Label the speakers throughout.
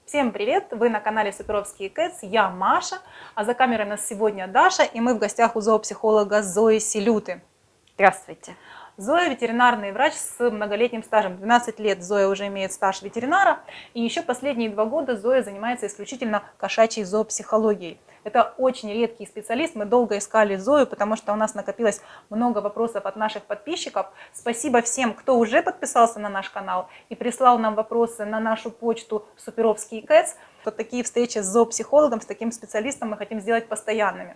Speaker 1: Всем привет! Вы на канале Суперовские Cats, я Маша, а за камерой у нас сегодня Даша, и мы в гостях у зоопсихолога Зои Селюты.
Speaker 2: Здравствуйте.
Speaker 1: Зоя ветеринарный врач с многолетним стажем. 12 лет Зоя уже имеет стаж ветеринара, и еще последние 2 года Зоя занимается исключительно кошачьей зоопсихологией. Это очень редкий специалист, мы долго искали Зою, потому что у нас накопилось много вопросов от наших подписчиков. Спасибо всем, кто уже подписался на наш канал и прислал нам вопросы на нашу почту Суперовские Cats. Вот такие встречи с зоопсихологом, с таким специалистом мы хотим сделать постоянными.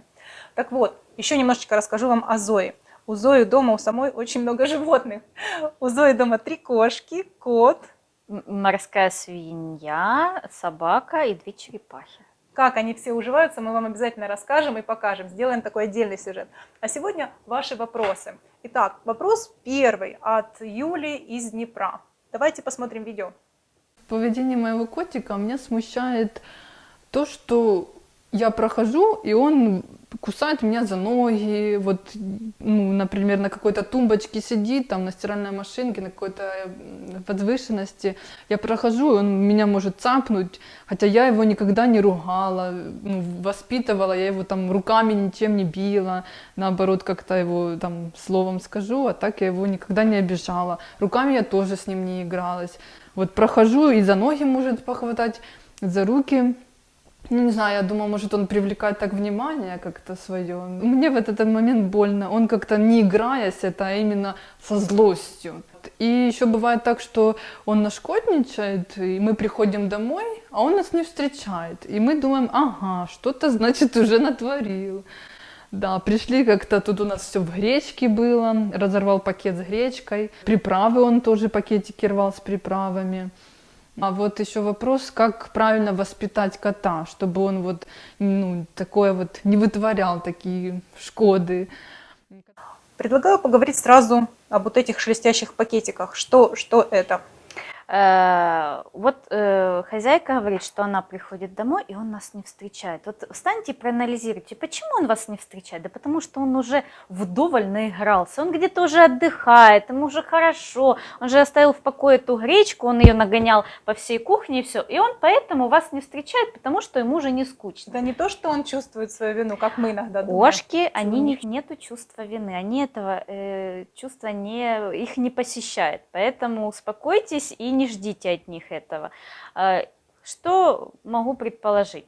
Speaker 1: Так вот, еще немножечко расскажу вам о Зое. У Зои дома у самой очень много животных. У Зои дома 3 кошки, кот,
Speaker 2: морская свинья, собака и 2 черепахи.
Speaker 1: Как они все уживаются, мы вам обязательно расскажем и покажем. Сделаем такой отдельный сюжет. А сегодня ваши вопросы. Итак, вопрос первый от Юли из Днепра. Давайте посмотрим видео.
Speaker 3: В поведении моего котика меня смущает то, что я прохожу, и он кусает меня за ноги, вот, например, на какой-то тумбочке сидит, там, на стиральной машинке, на какой-то возвышенности. Я прохожу, и он меня может цапнуть, хотя я его никогда не ругала, воспитывала, я его там руками ничем не била, наоборот, как-то его там словом скажу, а так я его никогда не обижала. Руками я тоже с ним не игралась. Вот прохожу, и за ноги может похватать, за руки. Не знаю, я думала, может, он привлекает так внимание как-то свое. Мне в этот момент больно. Он как-то не играясь, это а именно со злостью. И еще бывает так, что он нашкодничает, и мы приходим домой, а он нас не встречает. И мы думаем, ага, что-то, значит, уже натворил. Да, пришли как-то, тут у нас все в гречке было, разорвал пакет с гречкой. Приправы он тоже, пакетики рвал с приправами. А вот еще вопрос, как правильно воспитать кота, чтобы он вот, такое вот не вытворял такие шкоды.
Speaker 1: Предлагаю поговорить сразу об вот этих шелестящих пакетиках. Что это?
Speaker 2: Хозяйка говорит, что она приходит домой, и он нас не встречает. Вот встаньте и проанализируйте, почему он вас не встречает? Да потому что он уже вдоволь наигрался, он где-то уже отдыхает, ему уже хорошо, он же оставил в покое эту гречку, он ее нагонял по всей кухне и все. И он поэтому вас не встречает, потому что ему уже не скучно.
Speaker 1: Да не то, что он чувствует свою вину, как мы иногда думаем.
Speaker 2: Кошки, у них нету чувства вины, они этого чувства их не посещает, поэтому успокойтесь и не ждите от них этого. Что могу предположить?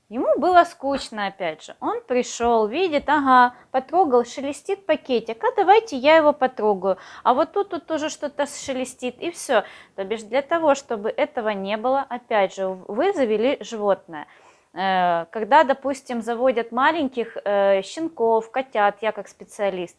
Speaker 2: Ему было скучно, опять же. Он пришел, видит, ага, потрогал, шелестит пакетик, а давайте я его потрогаю. А вот тут тоже что-то шелестит, и все. То бишь для того, чтобы этого не было, опять же, вы завели животное. Когда, допустим, заводят маленьких щенков, котят, я как специалист,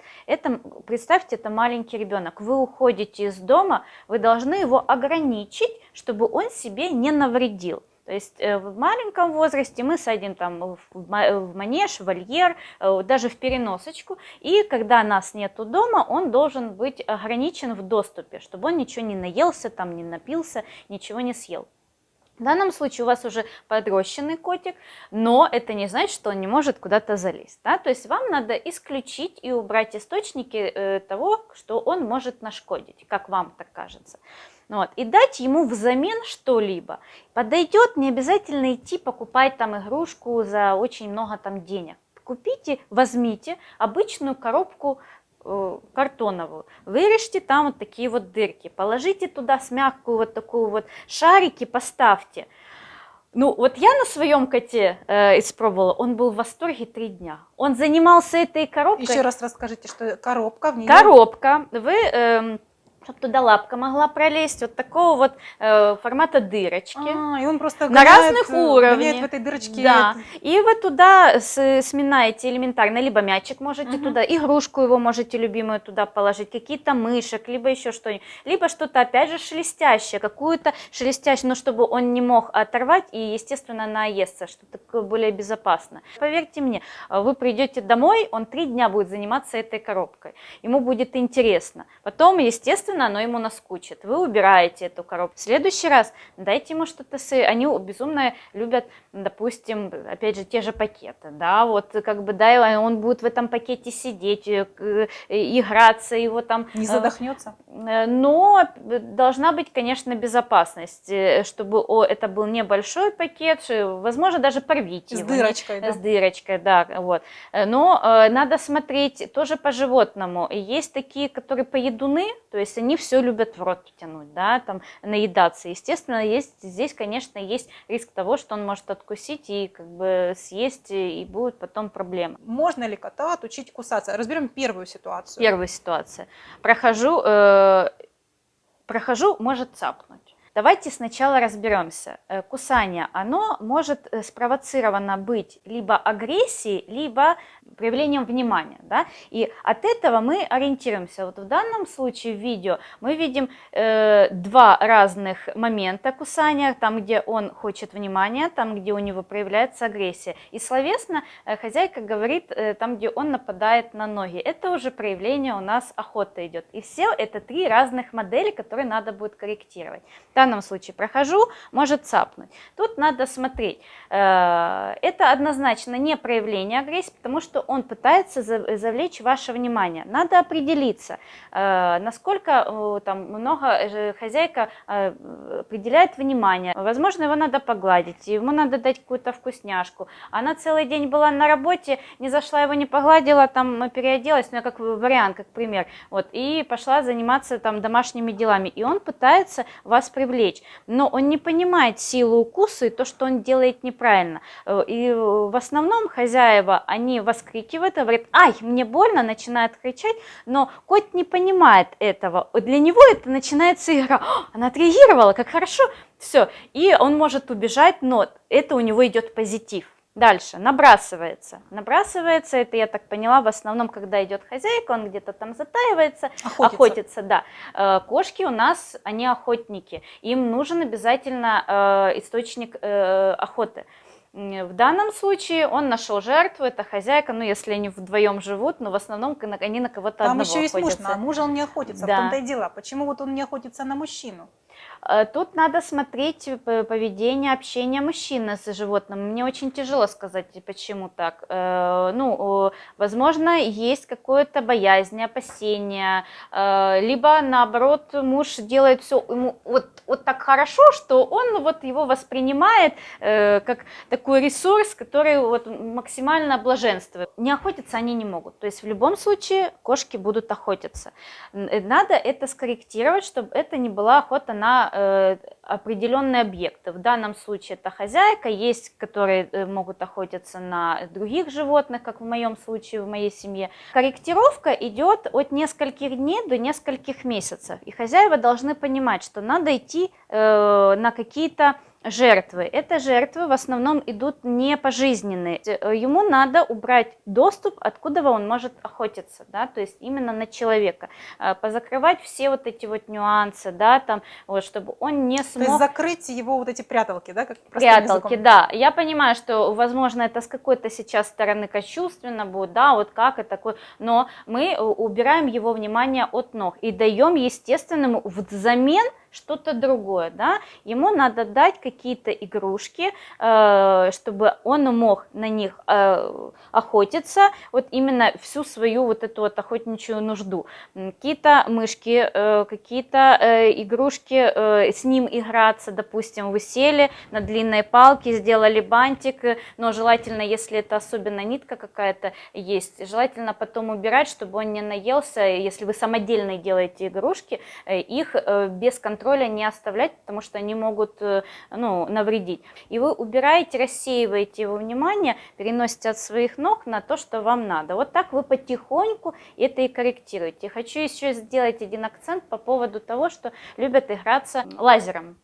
Speaker 2: представьте, это маленький ребенок, вы уходите из дома, вы должны его ограничить, чтобы он себе не навредил. То есть в маленьком возрасте мы садим там в манеж, в вольер, даже в переносочку, и когда нас нету дома, он должен быть ограничен в доступе, чтобы он ничего не наелся, там, не напился, ничего не съел. В данном случае у вас уже подрощенный котик, но это не значит, что он не может куда-то залезть. Да? То есть вам надо исключить и убрать источники того, что он может нашкодить, как вам так кажется. Вот. И дать ему взамен что-либо. Подойдет, не обязательно идти покупать там игрушку за очень много там денег. Купите, возьмите обычную коробку картоновую, вырежьте там вот такие вот дырки, положите туда с мягкую вот такую вот шарики, поставьте. Вот я на своем коте испробовала, он был в восторге 3 дня. Он занимался этой коробкой.
Speaker 1: Еще раз расскажите, что коробка в ней.
Speaker 2: Коробка, чтобы туда лапка могла пролезть, вот такого вот формата дырочки.
Speaker 1: И он просто
Speaker 2: на разных уровнях.
Speaker 1: в этой дырочке.
Speaker 2: Да. И вы туда сминаете элементарно, либо мячик можете туда, игрушку его можете любимую туда положить, какие-то мышек, либо еще что-нибудь, либо что-то опять же шелестящее, какую-то шелестящую, но чтобы он не мог оторвать и, естественно, наесться, что-то такое более безопасно. Поверьте мне, вы придете домой, он 3 дня будет заниматься этой коробкой, ему будет интересно. Потом, естественно, естественно, оно ему наскучит. Вы убираете эту коробку. В следующий раз дайте ему что-то они безумно любят, допустим, опять же, те же пакеты, да, вот как бы, да, он будет в этом пакете сидеть, играться, его там...
Speaker 1: Не задохнется?
Speaker 2: Но должна быть, конечно, безопасность, чтобы это был небольшой пакет, возможно, даже порвите
Speaker 1: С
Speaker 2: его.
Speaker 1: дырочкой, да?
Speaker 2: С дырочкой, да, вот. Но надо смотреть тоже по животному. Есть такие, которые поедуны, то есть они все любят в рот тянуть, да, там, наедаться. Естественно, здесь, конечно, есть риск того, что он может откусить и как бы съесть, и будут потом проблемы.
Speaker 1: Можно ли кота отучить кусаться? Разберем первую ситуацию.
Speaker 2: Первая ситуация. Прохожу, может цапнуть. Давайте сначала разберемся. Кусание, оно может спровоцировано быть либо агрессией, либо проявлением внимания. Да? И от этого мы ориентируемся. Вот в данном случае в видео мы видим два разных момента кусания. Там, где он хочет внимания, там, где у него проявляется агрессия. И словесно хозяйка говорит, там, где он нападает на ноги. Это уже проявление у нас охота идет. И все это три разных модели, которые надо будет корректировать. В данном случае прохожу, может цапнуть. Тут надо смотреть. Это однозначно не проявление агрессии, потому что он пытается завлечь ваше внимание. Надо определиться, насколько там много хозяйка определяет внимание. Возможно, его надо погладить, ему надо дать какую-то вкусняшку. Она целый день была на работе, не зашла, его не погладила, там переоделась, ну, как вариант, как пример, вот, и пошла заниматься там домашними делами. И он пытается вас привлечь. Но он не понимает силу укуса и то, что он делает неправильно. И в основном хозяева, они воскрикивают, говорят: ай, мне больно, начинают кричать, но кот не понимает этого. Для него это начинается игра. Она отреагировала, как хорошо, все. И он может убежать, но это у него идет позитив. Дальше, набрасывается. Набрасывается, это, я так поняла, в основном, когда идет хозяйка, он где-то там затаивается, охотится, да. Кошки у нас, они охотники, им нужен обязательно источник охоты. В данном случае он нашел жертву, это хозяйка, ну, если они вдвоем живут, но в основном они на кого-то
Speaker 1: там
Speaker 2: одного
Speaker 1: еще есть
Speaker 2: охотятся.
Speaker 1: муж, а мужа он не охотится,
Speaker 2: Да.
Speaker 1: в том-то и дело. Почему вот он не охотится на мужчину?
Speaker 2: Тут надо смотреть поведение, общение мужчины с животным. Мне очень тяжело сказать, почему так. Ну, возможно, есть какое-то боязнь, опасение, либо наоборот муж делает все ему вот так хорошо, что он вот его воспринимает как такой ресурс, который вот максимально блаженствует. Не охотиться они не могут. То есть в любом случае кошки будут охотиться. Надо это скорректировать, чтобы это не была охота на определенные объекты. В данном случае это хозяйка, есть, которые могут охотиться на других животных, как в моем случае, в моей семье. Корректировка идет от нескольких дней до нескольких месяцев. И хозяева должны понимать, что надо идти на какие-то жертвы. Это жертвы в основном идут не пожизненные. Ему надо убрать доступ, откуда он может охотиться, да, то есть именно на человека. Позакрывать все вот эти вот нюансы, да, там, вот, чтобы он не смог...
Speaker 1: То есть закрыть его вот эти пряталки, да, как
Speaker 2: Пряталки, да. Я понимаю, что, возможно, это с какой-то сейчас стороны кощунственно будет, да, вот как это такое, но мы убираем его внимание от ног и даем естественному взамен что-то другое, да, ему надо дать какие-то игрушки, чтобы он мог на них охотиться, вот именно всю свою вот эту вот охотничью нужду. Какие-то мышки, какие-то игрушки, с ним играться, допустим, вы сели на длинной палке, сделали бантик, но желательно, если это особенно нитка какая-то есть, желательно потом убирать, чтобы он не наелся, если вы самодельно делаете игрушки, их без контроля не оставлять, потому что они могут, ну, навредить. И вы убираете, рассеиваете его внимание, переносите от своих ног на то, что вам надо. Вот так вы потихоньку это и корректируете. Хочу еще сделать один акцент по поводу того, что любят играться лазером.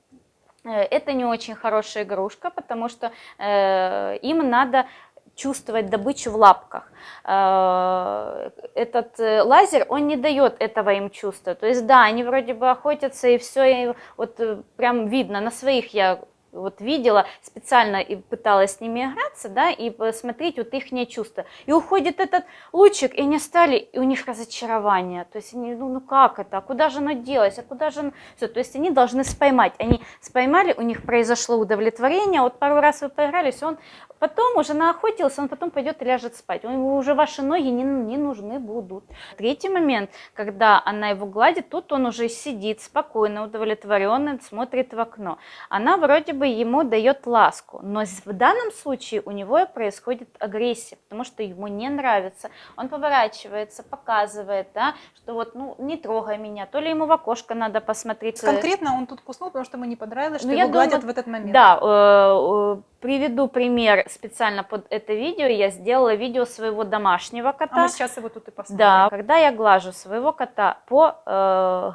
Speaker 2: Это не очень хорошая игрушка, потому что им надо чувствовать добычу в лапках. Этот лазер, он не дает этого им чувства. То есть, да, они вроде бы охотятся, и все, и вот прям видно, на своих я вот видела, специально и пыталась с ними играться, да, и посмотреть вот их чувства. И уходит этот лучик, и они стали, и у них разочарование. То есть они, ну как это, а куда же оно делось, а куда же оно... Все, то есть они должны споймать. Они споймали, у них произошло удовлетворение, вот пару раз вы поигрались, он потом уже наохотился, он потом пойдет и ляжет спать. Ему уже ваши ноги не нужны будут. Третий момент, когда она его гладит, тут он уже сидит спокойно, удовлетворенно, смотрит в окно. Она вроде бы ему дает ласку, но в данном случае у него происходит агрессия, потому что ему не нравится. Он поворачивается, показывает, да, что вот, ну, не трогай меня, то ли ему в окошко надо посмотреть.
Speaker 1: Конкретно он тут куснул, потому что ему не понравилось, что
Speaker 2: Ну,
Speaker 1: его
Speaker 2: я
Speaker 1: гладят
Speaker 2: думаю,
Speaker 1: в этот момент.
Speaker 2: Да, приведу пример специально под это видео. Я сделала видео своего домашнего кота.
Speaker 1: А мы сейчас его тут и посмотрим.
Speaker 2: Да, когда я глажу своего кота по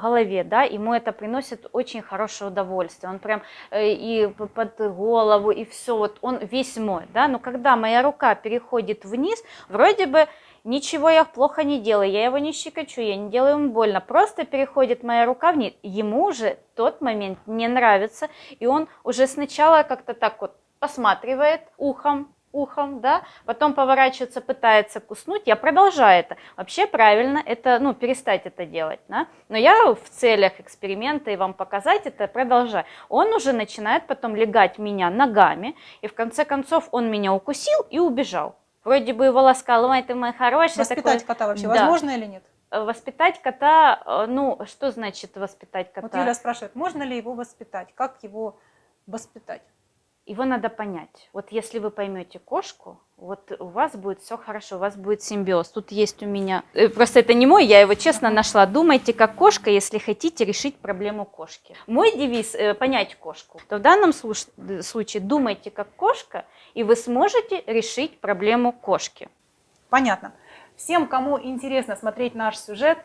Speaker 2: голове, да, ему это приносит очень хорошее удовольствие. Он прям и под голову, и все, вот он весь мой, да. Но когда моя рука переходит вниз, вроде бы ничего я плохо не делаю, я его не щекочу, я не делаю ему больно, просто переходит моя рука вниз, ему уже тот момент не нравится, и он уже сначала как-то так вот посматривает ухом, да, потом поворачивается, пытается куснуть, я продолжаю это. Вообще правильно это, ну, перестать это делать, да? Но я в целях эксперимента и вам показать это продолжаю. Он уже начинает потом легать меня ногами, и в конце концов он меня укусил и убежал. Вроде бы его ласкал, ой, ты мой хороший.
Speaker 1: Воспитать
Speaker 2: такой...
Speaker 1: кота вообще
Speaker 2: Да.
Speaker 1: возможно или нет?
Speaker 2: Воспитать кота, ну, что значит воспитать кота?
Speaker 1: Вот Юля спрашивает, можно ли его воспитать, как его воспитать?
Speaker 2: Его надо понять. Вот если вы поймете кошку, вот у вас будет все хорошо, у вас будет симбиоз. Тут есть у меня, просто это не мой, я его честно нашла. Думайте как кошка, если хотите решить проблему кошки. Мой девиз понять кошку. То в данном случае думайте как кошка, и вы сможете решить проблему кошки.
Speaker 1: Понятно. Всем, кому интересно смотреть наш сюжет,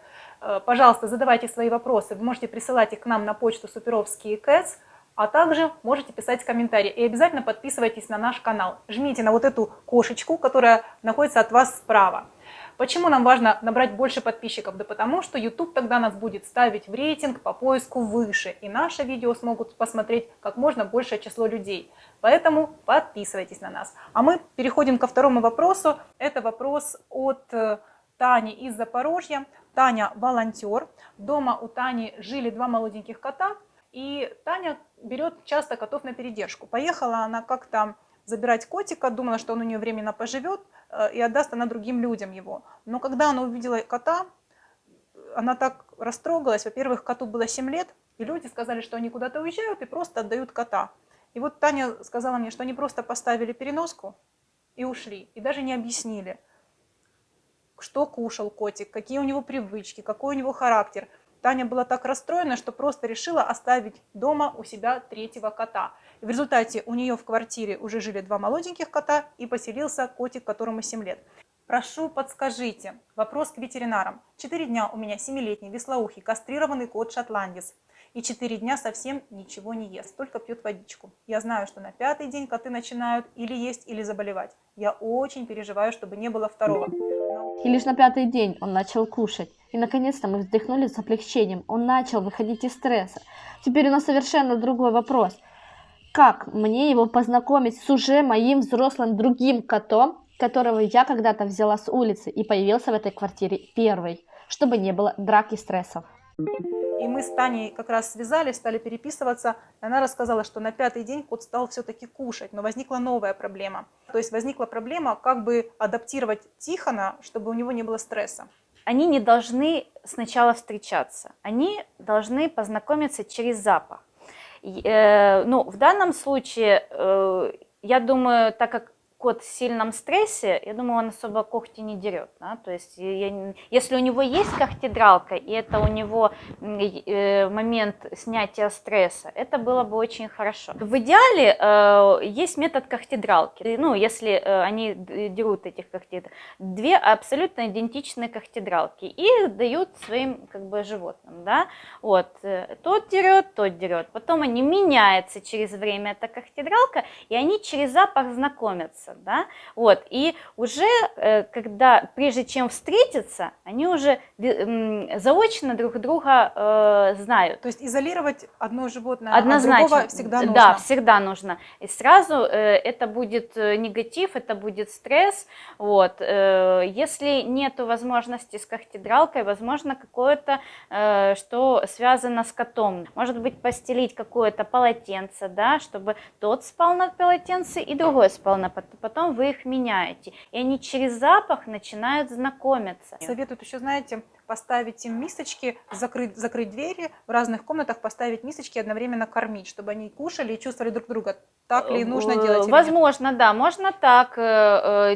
Speaker 1: пожалуйста, задавайте свои вопросы. Вы можете присылать их к нам на почту Суперовские Cats, а также можете писать комментарии. И обязательно подписывайтесь на наш канал. Жмите на вот эту кошечку, которая находится от вас справа. Почему нам важно набрать больше подписчиков? Да потому что YouTube тогда нас будет ставить в рейтинг по поиску выше, и наше видео смогут посмотреть как можно большее число людей. Поэтому подписывайтесь на нас. А мы переходим ко второму вопросу. Это вопрос от Тани из Запорожья. Таня волонтер. Дома у Тани жили 2 молоденьких кота, и Таня берет часто котов на передержку. Поехала она как-то забирать котика, думала, что он у нее временно поживет и отдаст она другим людям его. Но когда она увидела кота, она так растрогалась. Во-первых, коту было 7 лет, и люди сказали, что они куда-то уезжают и просто отдают кота. И вот Таня сказала мне, что они просто поставили переноску и ушли, и даже не объяснили, что кушал котик, какие у него привычки, какой у него характер. Таня была так расстроена, что просто решила оставить дома у себя 3-го кота. И в результате у нее в квартире уже жили 2 молоденьких кота и поселился котик, которому 7 лет. Прошу, подскажите, вопрос к ветеринарам. 4 дня у меня 7-летний вислоухий кастрированный кот-шотландец. И 4 дня совсем ничего не ест, только пьет водичку. Я знаю, что на 5-й день коты начинают или есть, или заболевать. Я очень переживаю, чтобы не было 2-го.
Speaker 4: И лишь на 5-й день он начал кушать. И наконец-то мы вздохнули с облегчением. Он начал выходить из стресса. Теперь у нас совершенно другой вопрос. Как мне его познакомить с уже моим взрослым другим котом, которого я когда-то взяла с улицы и появился в этой квартире первый, чтобы не было драк и стрессов?
Speaker 1: И мы с Таней как раз связались, стали переписываться. Она рассказала, что на 5-й день кот стал все-таки кушать, но возникла новая проблема. То есть возникла проблема, как бы адаптировать Тихона, чтобы у него не было стресса.
Speaker 2: Они не должны сначала встречаться, они должны познакомиться через запах. Ну, в данном случае, я думаю, так как кот в сильном стрессе, я думаю, он особо когти не дерет. Да? То есть, если у него есть когтедралка, и это у него момент снятия стресса, это было бы очень хорошо. В идеале есть метод когтедралки. Ну, если они дерут этих когтей, 2 абсолютно идентичные когтедралки и дают своим как бы животным. Да? Вот. Тот дерет. Потом они меняются через время, эта когтедралка, и они через запах знакомятся. общаться, да, вот, и уже, когда, прежде чем встретиться, они уже заочно друг друга знают.
Speaker 1: То есть изолировать одно животное от
Speaker 2: Однозначно,
Speaker 1: другого всегда нужно.
Speaker 2: да, всегда нужно. И сразу это будет негатив, это будет стресс. Вот. Если нет возможности с когтедралкой, возможно, какое-то, что связано с котом. Может быть, постелить какое-то полотенце, да, чтобы тот спал на полотенце и другой спал на потом вы их меняете. И они через запах начинают знакомиться.
Speaker 1: Советуют еще, знаете, поставить им мисочки, закрыть двери, в разных комнатах поставить мисочки и одновременно кормить, чтобы они кушали и чувствовали друг друга. Так ли нужно делать или нет?
Speaker 2: Возможно, да, можно так.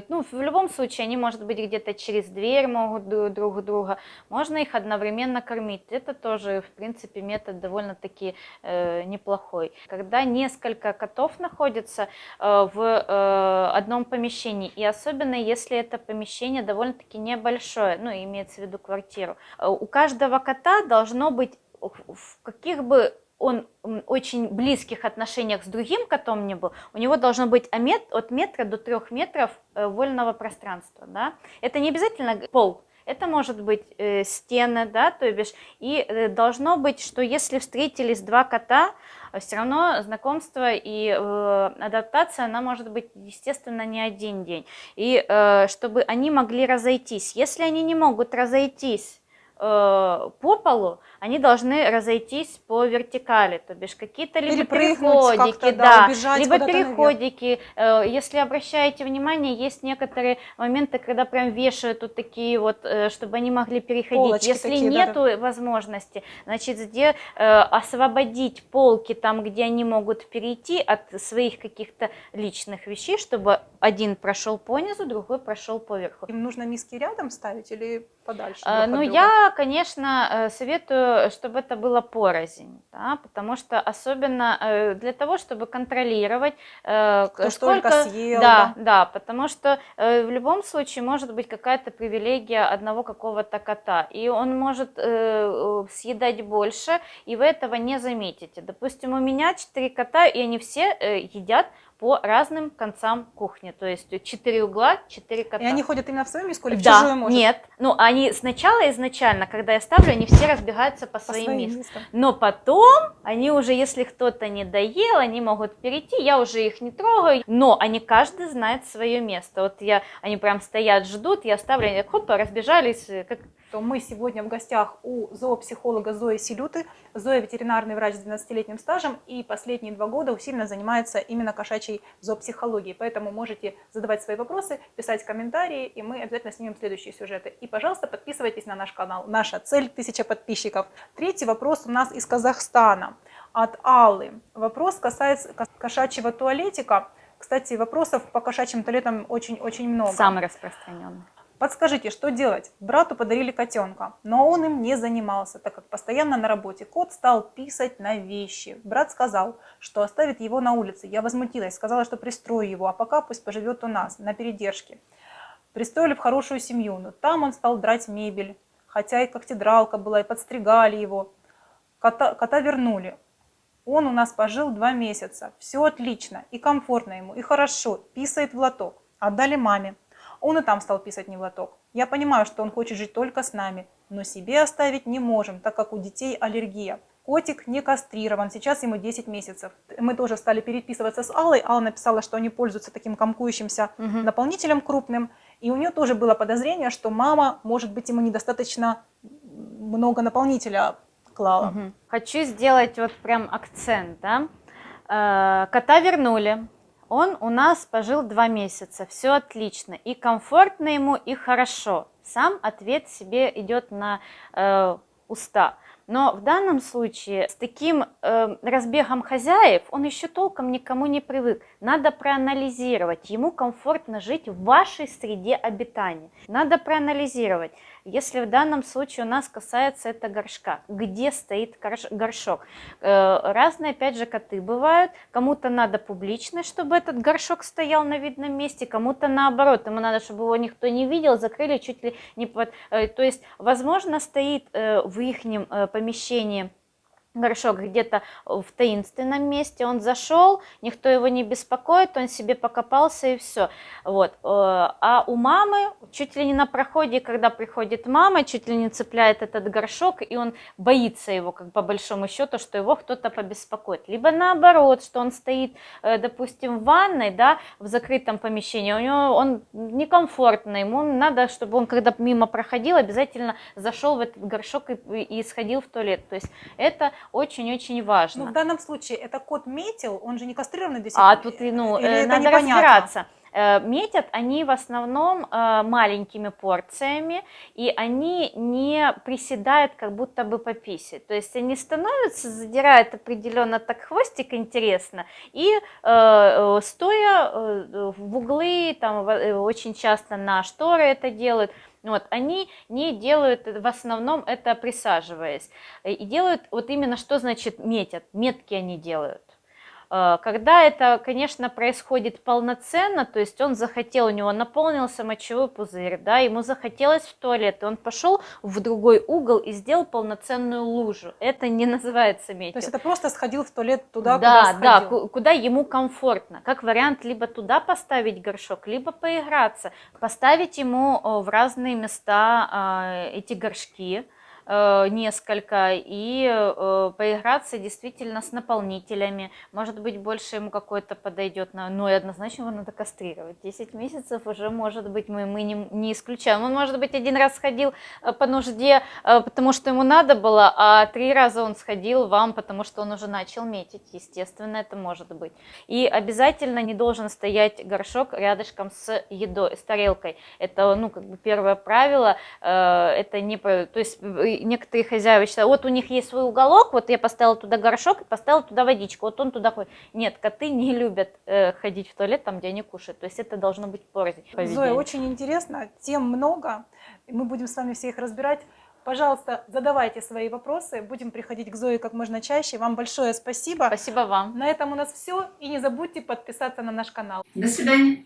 Speaker 2: Ну, в любом случае, они, может быть, где-то через дверь могут друг друга. Можно их одновременно кормить. Это тоже, в принципе, метод довольно-таки неплохой. Когда несколько котов находятся в одном помещении, и особенно если это помещение довольно-таки небольшое, ну, имеется в виду квартиру, у каждого кота должно быть в каких бы он очень близких отношениях с другим котом не был, у него должно быть от метра до 3 метров вольного пространства. Да? Это не обязательно пол, это может быть стены, да, то бишь, и должно быть, что если встретились два кота, все равно знакомство и адаптация, она может быть, естественно, не один день. И чтобы они могли разойтись. Если они не могут разойтись по полу, они должны разойтись по вертикали, то бишь какие-то либо переходики, да, либо переходики. Если обращаете внимание, есть некоторые моменты, когда прям вешают вот такие вот, чтобы они могли переходить.
Speaker 1: Полочки
Speaker 2: если
Speaker 1: такие,
Speaker 2: нету возможности, значит, где освободить полки там, где они могут перейти от своих каких-то личных вещей, чтобы один прошел по низу, другой прошел по верху.
Speaker 1: Им нужно миски рядом ставить или подальше?
Speaker 2: Ну, я, конечно, советую, чтобы это было порознь, да, потому что особенно для того, чтобы контролировать,
Speaker 1: сколько съел.
Speaker 2: Да, потому что в любом случае может быть какая-то привилегия одного какого-то кота, и он может съедать больше, и вы этого не заметите. Допустим, у меня 4 кота, и они все едят по разным концам кухни, то есть 4 угла, 4 кота.
Speaker 1: И они ходят именно в свою миску или в чужую, может?
Speaker 2: Нет, ну они сначала изначально, когда я ставлю, они все разбегаются по своим мискам, но потом они уже, если кто-то не доел, они могут перейти, я уже их не трогаю, но они каждый знает свое место, вот они прям стоят, ждут, я ставлю, они хопа, разбежались, как...
Speaker 1: То мы сегодня в гостях у зоопсихолога Зои Селюты. Зоя ветеринарный врач с 12-летним стажем и последние 2 года усиленно занимается именно кошачьей зоопсихологией. Поэтому можете задавать свои вопросы, писать комментарии, и мы обязательно снимем следующие сюжеты. И, пожалуйста, подписывайтесь на наш канал. Наша цель 1000 подписчиков. 3-й вопрос у нас из Казахстана от Аллы. Вопрос касается кошачьего туалетика. Кстати, вопросов по кошачьим туалетам очень-очень много.
Speaker 2: Самый распространенный.
Speaker 1: Подскажите, что делать? Брату подарили котенка, но он им не занимался, так как постоянно на работе. Кот стал писать на вещи. Брат сказал, что оставит его на улице. Я возмутилась, сказала, что пристрою его, а пока пусть поживет у нас, на передержке. Пристроили в хорошую семью, но там он стал драть мебель, хотя и когтедралка была, и подстригали его. Кота вернули. Он у нас пожил 2 месяца. Все отлично, и комфортно ему, и хорошо, писает в лоток. Отдали маме. Он и там стал писать не в лоток. Я понимаю, что он хочет жить только с нами, но себе оставить не можем, так как у детей аллергия. Котик не кастрирован, сейчас ему 10 месяцев. Мы тоже стали переписываться с Аллой. Алла написала, что они пользуются таким комкующимся наполнителем крупным. И у нее тоже было подозрение, что мама, может быть, ему недостаточно много наполнителя клала.
Speaker 2: Хочу сделать вот прям акцент, да. Кота вернули. Он у нас пожил 2 месяца, все отлично, и комфортно ему, и хорошо. Сам ответ себе идет на уста. Но в данном случае с таким разбегом хозяев он еще толком никому не привык. Надо проанализировать, ему комфортно жить в вашей среде обитания. Надо проанализировать, если в данном случае у нас касается это горшка, где стоит горшок. Разные, опять же, коты бывают. Кому-то надо публичность, чтобы этот горшок стоял на видном месте, кому-то наоборот, ему надо, чтобы его никто не видел, закрыли чуть ли не под... То есть, возможно, стоит в ихнем помещении горшок где-то в таинственном месте, он зашел, никто его не беспокоит, он себе покопался и все. Вот. А у мамы чуть ли не на проходе, когда приходит мама, чуть ли не цепляет этот горшок, и он боится его, как по большому счету, что его кто-то побеспокоит. Либо наоборот, что он стоит, допустим, в ванной, да, в закрытом помещении, у него он некомфортно, ему надо, чтобы он, когда мимо проходил, обязательно зашел в этот горшок и сходил в туалет. То есть это очень-очень важно.
Speaker 1: Но в данном случае это кот метил, он же не кастрированный до сих
Speaker 2: А
Speaker 1: пор.
Speaker 2: тут
Speaker 1: Или это
Speaker 2: надо
Speaker 1: непонятно?
Speaker 2: разбираться. Метят они в основном маленькими порциями, и они не приседают, как будто бы пописать. То есть они становятся, задирают определенно так хвостик интересно, и стоя в углы, там очень часто на шторы это делают. Вот, они не делают в основном это присаживаясь. И делают вот именно, что значит метят, метки они делают. Когда это, конечно, происходит полноценно, то есть он захотел, у него наполнился мочевой пузырь, да, ему захотелось в туалет, и он пошел в другой угол и сделал полноценную лужу. Это не называется метил.
Speaker 1: То есть это просто сходил в туалет туда,
Speaker 2: да,
Speaker 1: куда сходил.
Speaker 2: Да, куда ему комфортно. Как вариант, либо туда поставить горшок, либо поиграться, поставить ему в разные места эти горшки, несколько, и поиграться действительно с наполнителями. Может быть, больше ему какой-то подойдет, но и однозначно его надо кастрировать. 10 месяцев уже, может быть, мы не исключаем. Он, может быть, один раз сходил по нужде, потому что ему надо было, а 3 раза он сходил вам, потому что он уже начал метить. Естественно, это может быть. И обязательно не должен стоять горшок рядышком с едой, с тарелкой. Это, ну, как бы первое правило. Это не... То есть некоторые хозяева считают, вот у них есть свой уголок, вот я поставила туда горшок и поставила туда водичку, вот он туда ходит. Нет, коты не любят ходить в туалет там, где они кушают, то есть это должно быть порознь.
Speaker 1: Зоя, очень интересно, тем много, мы будем с вами все их разбирать. Пожалуйста, задавайте свои вопросы, будем приходить к Зое как можно чаще. Вам большое спасибо.
Speaker 2: Спасибо вам.
Speaker 1: На этом у нас все, и не забудьте подписаться на наш канал.
Speaker 5: До свидания.